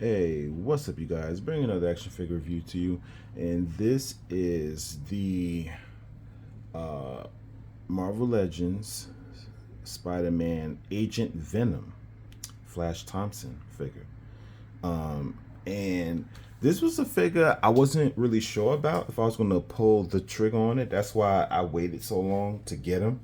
Hey, what's up, you guys? Bringing another action figure review to you, and this is the uh, Marvel Legends Spider-Man Agent Venom Flash Thompson figure. And this was a figure I wasn't really sure about if I was going to pull the trigger on it. That's why I waited so long to get him,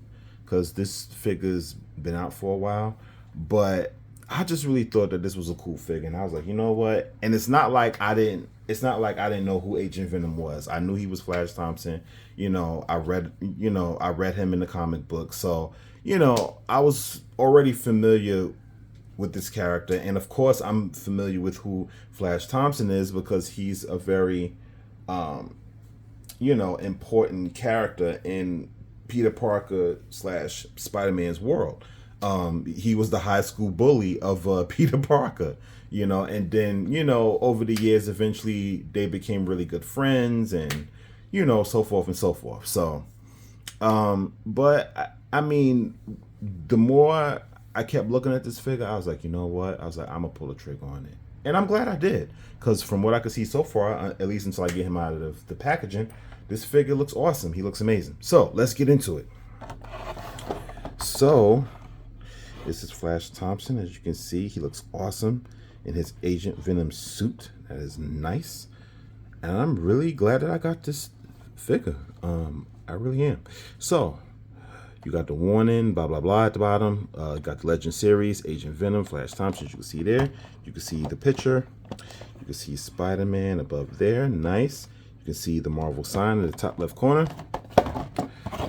because this figure's been out for a while. But I just really thought that this was a cool figure, and I was like, you know what? And it's not like I didn't. It's not like I didn't know who Agent Venom was. I knew he was Flash Thompson. I read. I read him in the comic book, so I was already familiar with this character, and of course I'm familiar with who Flash Thompson is because he's a very important character in Peter Parker slash Spider-Man's world. He was the high school bully of Peter Parker, and then over the years eventually they became really good friends, and so forth and so forth. So but I mean, the more I kept looking at this figure, I was like, you know what? I was like, I'm gonna pull the trigger on it, and I'm glad I did, because from what I could see so far, at least until I get him out of the packaging, this figure looks awesome. He looks amazing. So let's get into it. So this is Flash Thompson. As you can see, he looks awesome in his Agent Venom suit. That is nice, and I'm really glad that I got this figure. I really am. So you got the warning, blah, blah, blah at the bottom. Got the Legend Series, Agent Venom, Flash Thompson, you can see there. You can see the picture. You can see Spider-Man above there. Nice. You can see the Marvel sign in the top left corner.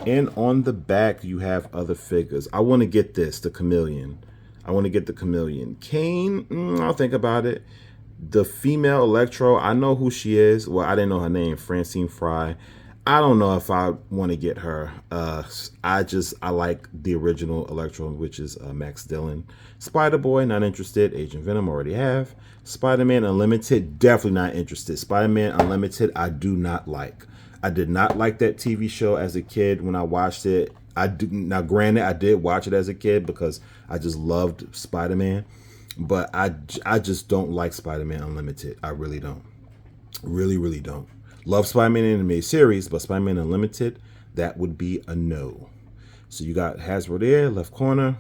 And on the back, you have other figures. I want to get this, the Chameleon. I want to get the Chameleon. Kane, I'll think about it. The female Electro, I know who she is. Well, I didn't know her name, Francine Fry. I don't know if I want to get her. I like the original Electro, which is Max Dillon. Spider-Boy, not interested. Agent Venom, already have. Spider-Man Unlimited, definitely not interested. Spider-Man Unlimited, I do not like. I did not like that TV show as a kid when I watched it. Now, granted, I did watch it as a kid because I just loved Spider-Man, but I just don't like Spider-Man Unlimited. I really don't. Really, really don't. Love Spider-Man animated series, but Spider-Man Unlimited, that would be a no. So you got Hasbro there, left corner.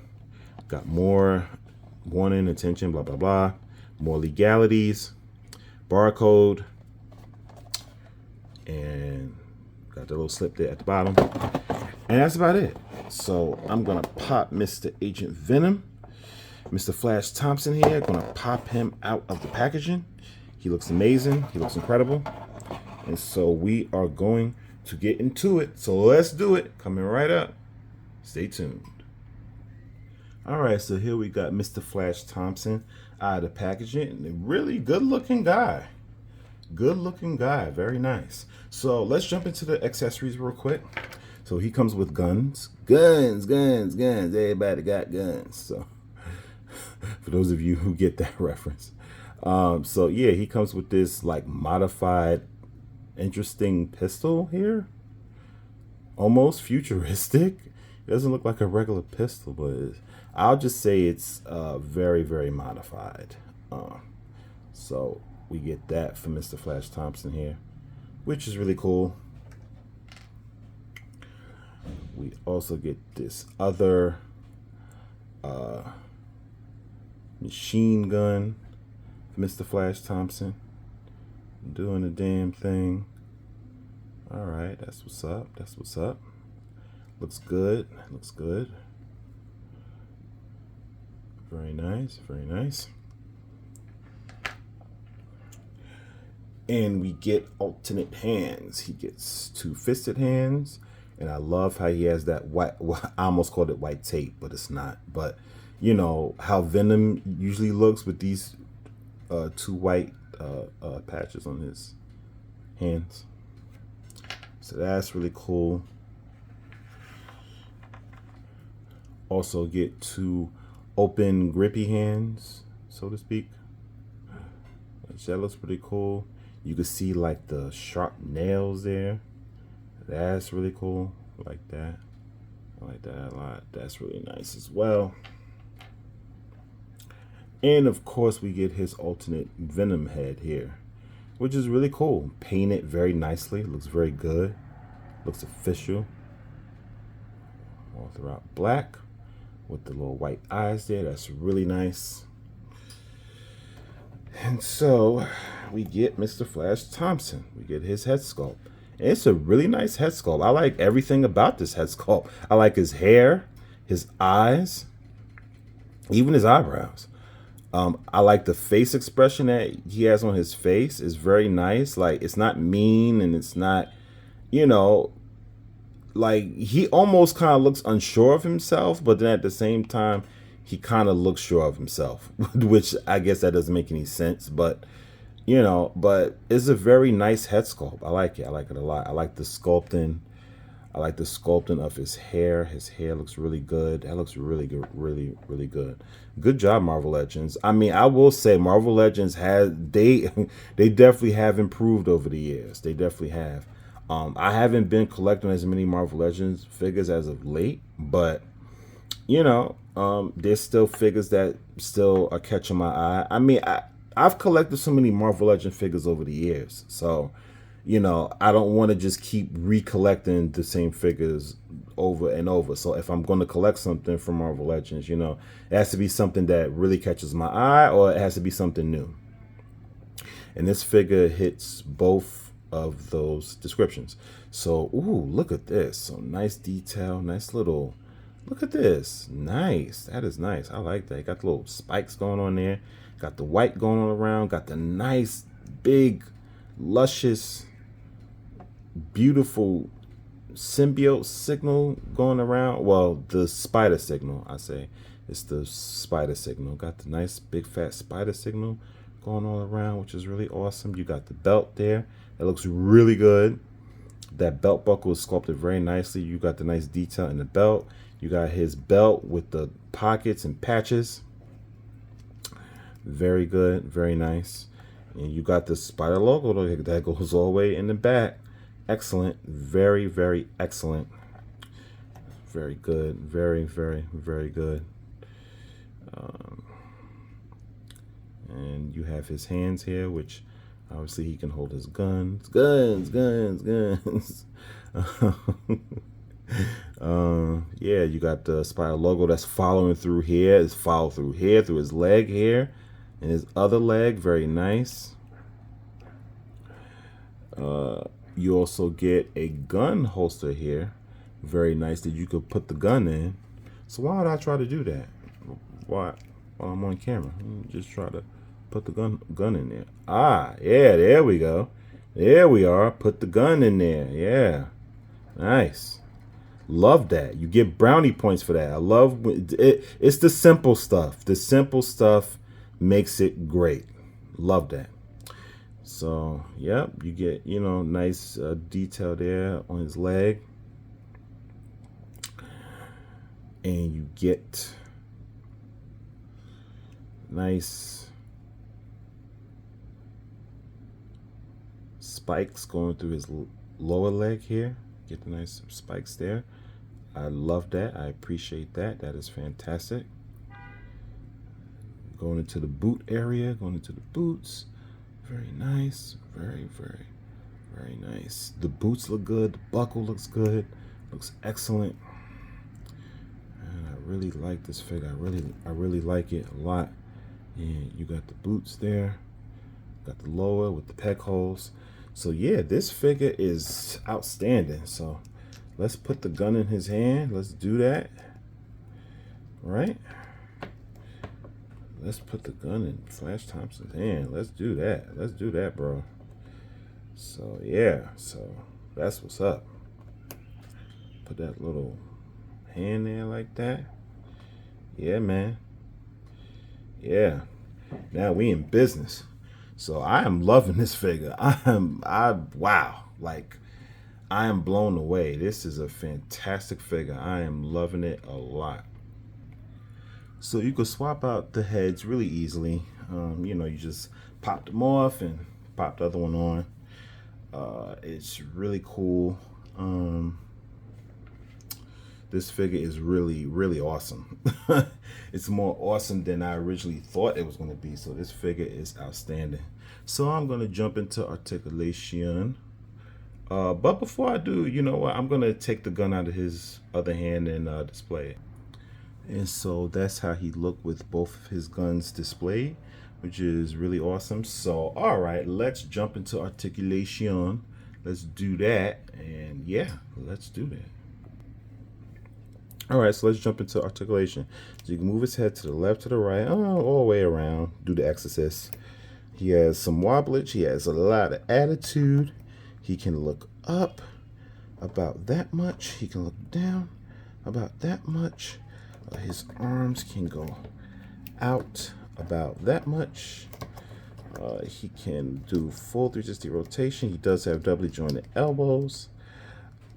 Got more warning, attention, blah, blah, blah. More legalities. Barcode. And got the little slip there at the bottom. And that's about it. So I'm going to pop Mr. Agent Venom. Mr. Flash Thompson here. Going to pop him out of the packaging. He looks amazing. He looks incredible. And so we are going to get into it. So let's do it. Coming right up. Stay tuned. All right, so here we got Mr. Flash Thompson out of the packaging. A really good looking guy. Good looking guy. Very nice. So let's jump into the accessories real quick. So he comes with guns. Guns, guns, guns. Everybody got guns. So for those of you who get that reference. So yeah, he comes with this like modified interesting pistol here, almost futuristic. It doesn't look like a regular pistol, but I'll just say it's very, very modified. So we get that from Mr. Flash Thompson here, which is really cool. We also get this other machine gun from Mr. Flash Thompson, doing the damn thing. All right, that's what's up. That's what's up. Looks good. Looks good. Very nice. Very nice. And we get alternate hands. He gets two-fisted hands. And I love how he has that white, well, I almost called it white tape, but it's not. But you know how Venom usually looks with these two white patches on his hands. So that's really cool. Also get two open grippy hands, so to speak. That looks pretty cool. You can see like the sharp nails there. That's really cool. I like that. I like that a lot. That's really nice as well. And of course, we get his alternate Venom head here, which is really cool. Painted very nicely. Looks very good. Looks official. All throughout black with the little white eyes there. That's really nice. And so we get Mr. Flash Thompson. We get his head sculpt. And it's a really nice head sculpt. I like everything about this head sculpt. I like his hair, his eyes, even his eyebrows. I like the face expression that he has on his face. Is very nice. Like, it's not mean, and it's not, you know, like, he almost kind of looks unsure of himself, but then at the same time, he kind of looks sure of himself, which I guess that doesn't make any sense, but you know, but it's a very nice head sculpt. I like it. I like it a lot. I like the sculpting. I like the sculpting of his hair. His hair looks really good. That looks really good. Really, really good. Good job, Marvel Legends. I mean, I will say Marvel Legends they definitely have improved over the years. They definitely have. I haven't been collecting as many Marvel Legends figures as of late, but you know, there's still figures that still are catching my eye. I mean, I've collected so many Marvel Legend figures over the years, so you know, I don't want to just keep recollecting the same figures over and over. So if I'm going to collect something from Marvel Legends, you know, it has to be something that really catches my eye, or it has to be something new. And this figure hits both of those descriptions. So, ooh, look at this. So nice detail, nice little, look at this. Nice. That is nice. I like that. Got the little spikes going on there. Got the white going on around. Got the nice, big, luscious, beautiful symbiote signal going around. Well, the spider signal, I say. It's the spider signal. Got the nice, big, fat spider signal going all around, which is really awesome. You got the belt there. It looks really good. That belt buckle is sculpted very nicely. You got the nice detail in the belt. You got his belt with the pockets and patches. Very good. Very nice. And you got the spider logo that goes all the way in the back. Excellent. Very, very excellent. Very good. Very, very, very good. And you have his hands here, which obviously he can hold his guns. Yeah, you got the spider logo that's following through here. It's followed through here, through his leg here, and his other leg. Very nice. You also get a gun holster here. Very nice that you could put the gun in. So why would I try to do that? Why? While I'm on camera, just try to put the gun in there. Ah, yeah, there we go. There we are. Put the gun in there. Yeah, nice. Love that. You get brownie points for that. I love it. It's the simple stuff. The simple stuff makes it great. Love that. So, yep, you get, you know, nice detail there on his leg. And you get nice spikes going through his lower leg here. Get the nice spikes there. I love that. I appreciate that. That is fantastic. Going into the boot area, going into the boots. Very nice. Very, very, very nice. The boots look good. The buckle looks good. Looks excellent. And I really like this figure. I really like it a lot. And you got the boots there. Got the lower with the peg holes. So yeah, this figure is outstanding. So let's put the gun in his hand. Let's do that. All right. Let's put the gun in Flash Thompson's hand. Let's do that. Let's do that, bro. So yeah, so that's what's up. Put that little hand there like that. Yeah, man. Yeah. Now we in business. So I am loving this figure. Wow. Like, I am blown away. This is a fantastic figure. I am loving it a lot. So you could swap out the heads really easily. You know, you just pop them off and pop the other one on. It's really cool. This figure is really, really awesome. It's more awesome than I originally thought it was going to be. So this figure is outstanding. So I'm going to jump into articulation. But before I do, you know what? I'm going to take the gun out of his other hand and display it. And so that's how he looked with both of his guns displayed, which is really awesome. So, all right, let's jump into articulation. Let's do that. And yeah, let's do that. All right, so let's jump into articulation. So you can move his head to the left, to the right, all the way around, do the exorcist. He has some wobblage. He has a lot of attitude. He can look up about that much. He can look down about that much. His arms can go out about that much. He can do full 360 rotation. He does have doubly jointed elbows.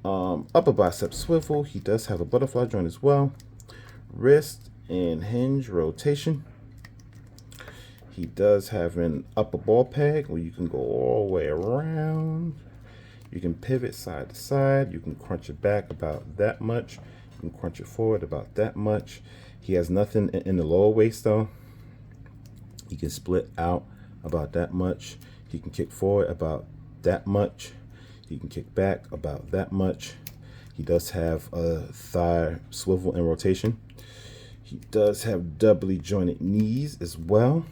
Upper bicep swivel. He does have a butterfly joint as well. Wrist and hinge rotation. He does have an upper ball peg where you can go all the way around. You can pivot side to side. You can crunch it back about that much. You can crunch it forward about that much. He has nothing in the lower waist though. He can split out about that much. He can kick forward about that much. He can kick back about that much. He does have a thigh swivel and rotation. He does have doubly jointed knees as well.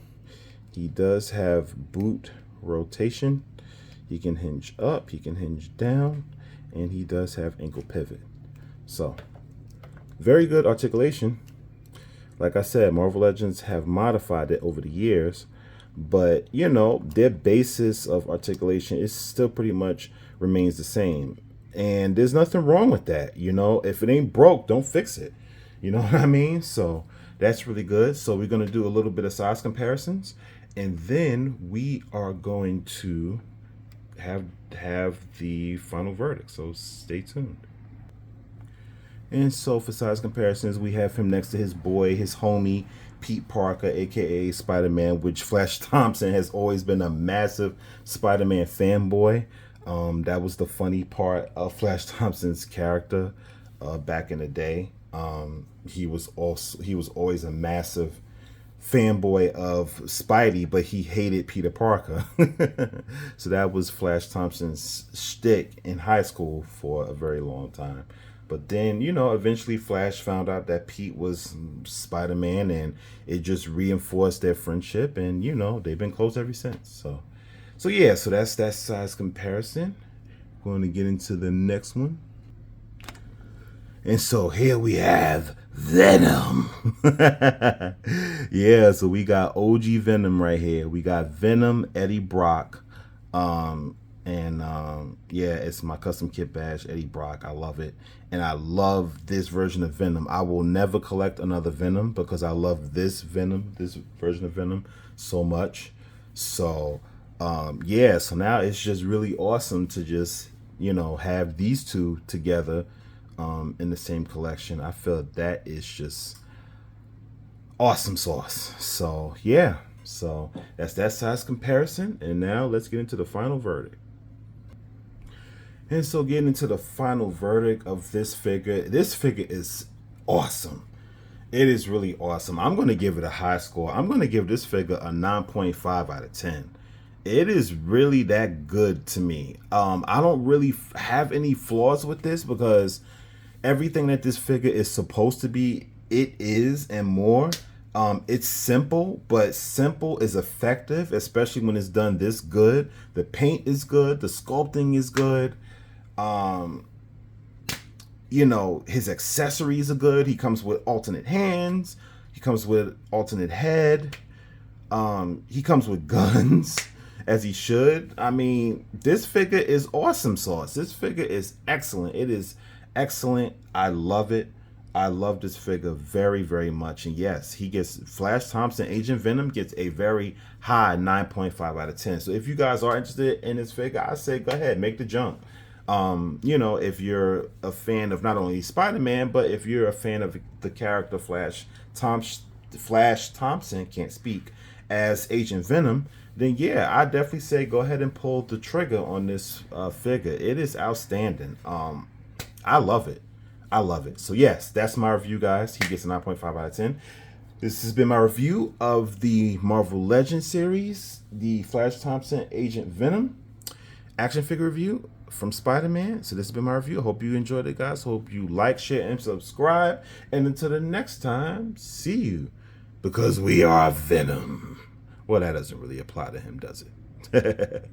He does have boot rotation. He can hinge up, he can hinge down, and he does have ankle pivot. So, very good articulation. Like I said, Marvel Legends have modified it over the years, but you know, their basis of articulation is still pretty much remains the same. And there's nothing wrong with that. You know, if it ain't broke, don't fix it. You know what I mean? So that's really good. So we're going to do a little bit of size comparisons, and then we are going to have the final verdict. So stay tuned. And so for size comparisons, we have him next to his boy, his homie, Pete Parker, aka Spider-Man, which Flash Thompson has always been a massive Spider-Man fanboy. That was the funny part of Flash Thompson's character back in the day. He was always a massive fanboy of Spidey, but he hated Peter Parker. So that was Flash Thompson's shtick in high school for a very long time. But then, you know, eventually Flash found out that Pete was Spider-Man, and it just reinforced their friendship, and you know, they've been close ever since. So yeah, so that's that size comparison. Going to get into the next one. And so here we have Venom. Yeah, so we got OG Venom right here. We got Venom, Eddie Brock. Yeah, it's my custom kit badge, Eddie Brock. I love it. And I love this version of Venom. I will never collect another Venom because I love this Venom, this version of Venom so much. So, yeah, so now it's just really awesome to just, you know, have these two together in the same collection. I feel that is just awesome sauce. So, yeah. So, that's that size comparison. And now let's get into the final verdict. And so getting into the final verdict of this figure is awesome. It is really awesome. I'm going to give it a high score. I'm going to give this figure a 9.5 out of 10. It is really that good to me. I don't really have any flaws with this because everything that this figure is supposed to be, it is and more. It's simple, but simple is effective, especially when it's done this good. The paint is good. The sculpting is good. You know, his accessories are good. He comes with alternate hands. He comes with alternate head. He comes with guns, as he should. I mean, this figure is awesome sauce. This figure is excellent. It is excellent. I love it. I love this figure very, very much. And yes, he gets Flash Thompson, Agent Venom gets a very high 9.5 out of 10. So if you guys are interested in this figure, I say go ahead, make the jump. You know, if you're a fan of not only Spider-Man, but if you're a fan of the character Flash Thompson, can't speak, as Agent Venom, then yeah, I definitely say go ahead and pull the trigger on this figure. It is outstanding. I love it. I love it. So yes, that's my review, guys. He gets a 9.5 out of 10. This has been my review of the Marvel Legends series, the Flash Thompson Agent Venom action figure review from Spider-Man. So this has been my review. I hope you enjoyed it, guys. Hope you like, share, and subscribe. And until the next time, see you. Because we are Venom. Well, that doesn't really apply to him, does it?